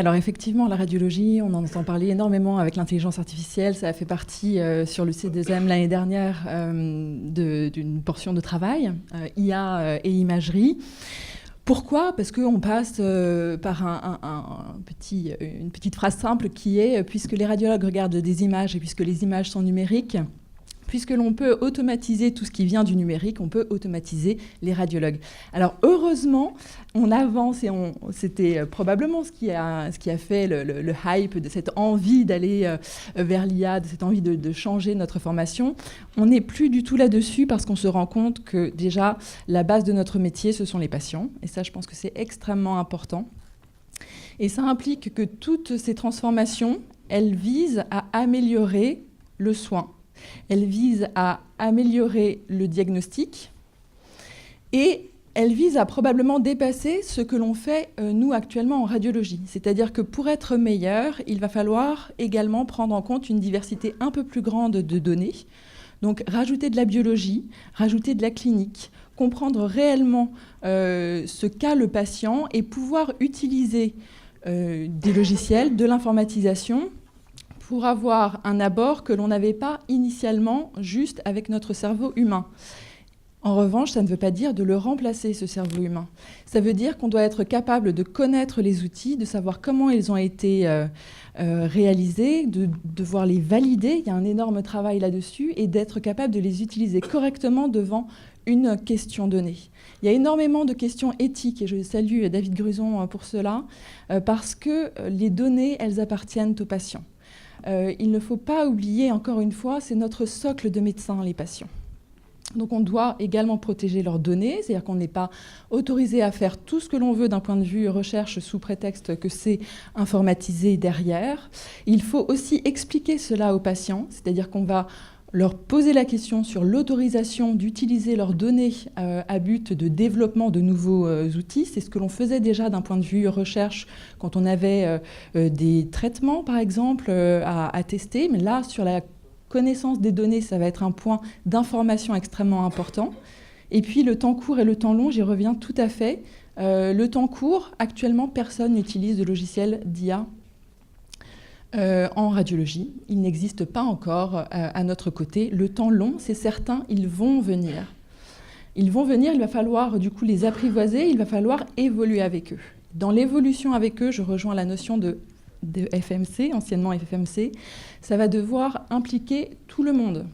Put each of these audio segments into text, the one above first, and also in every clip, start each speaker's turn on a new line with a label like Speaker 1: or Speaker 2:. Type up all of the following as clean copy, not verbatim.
Speaker 1: alors effectivement, la radiologie, on en entend parler énormément avec l'intelligence artificielle. Ça a fait partie sur le C2M l'année dernière d'une portion de travail, IA et imagerie. Pourquoi ? Parce qu'on passe par une petite phrase simple qui est « puisque les radiologues regardent des images et puisque les images sont numériques », puisque l'on peut automatiser tout ce qui vient du numérique, on peut automatiser les radiologues. Alors heureusement, on avance et c'était probablement ce qui a fait le hype de cette envie d'aller vers l'IA, de cette envie de changer notre formation. On n'est plus du tout là-dessus parce qu'on se rend compte que déjà, la base de notre métier, ce sont les patients. Et ça, je pense que c'est extrêmement important. Et ça implique que toutes ces transformations, elles visent à améliorer le soin. Elle vise à améliorer le diagnostic et elle vise à probablement dépasser ce que l'on fait, nous, actuellement en radiologie. C'est-à-dire que pour être meilleur, il va falloir également prendre en compte une diversité un peu plus grande de données. Donc, rajouter de la biologie, rajouter de la clinique, comprendre réellement ce qu'a le patient et pouvoir utiliser des logiciels, de l'informatisation, pour avoir un abord que l'on n'avait pas initialement juste avec notre cerveau humain. En revanche, ça ne veut pas dire de le remplacer, ce cerveau humain. Ça veut dire qu'on doit être capable de connaître les outils, de savoir comment ils ont été réalisés, de devoir les valider, il y a un énorme travail là-dessus, et d'être capable de les utiliser correctement devant une question donnée. Il y a énormément de questions éthiques, et je salue David Gruson pour cela, parce que les données, elles appartiennent aux patients. Il ne faut pas oublier, encore une fois, c'est notre socle de médecins, les patients. Donc on doit également protéger leurs données, c'est-à-dire qu'on n'est pas autorisé à faire tout ce que l'on veut d'un point de vue recherche sous prétexte que c'est informatisé derrière. Il faut aussi expliquer cela aux patients, c'est-à-dire qu'on va leur poser la question sur l'autorisation d'utiliser leurs données à but de développement de nouveaux outils. C'est ce que l'on faisait déjà d'un point de vue recherche quand on avait des traitements, par exemple, à tester. Mais là, sur la connaissance des données, ça va être un point d'information extrêmement important. Et puis, le temps court et le temps long, j'y reviens tout à fait. Le temps court, actuellement, personne n'utilise de logiciel d'IA en radiologie. Il n'existe pas encore à notre côté. Le temps long, c'est certain, ils vont venir. Ils vont venir, il va falloir du coup les apprivoiser, il va falloir évoluer avec eux. Dans l'évolution avec eux, je rejoins la notion de FMC, anciennement FMC, ça va devoir impliquer tout le monde.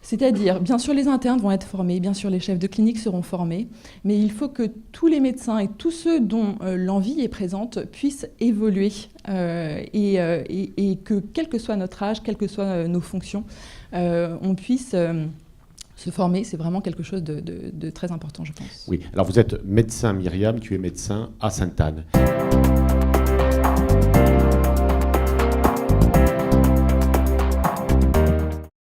Speaker 1: C'est-à-dire, bien sûr, les internes vont être formés, bien sûr, les chefs de clinique seront formés, mais il faut que tous les médecins et tous ceux dont l'envie est présente puissent évoluer et que, quel que soit notre âge, quelles que soient nos fonctions, on puisse se former. C'est vraiment quelque chose de très important, je pense.
Speaker 2: Oui, alors vous êtes médecin, Myriam, tu es médecin à Sainte-Anne.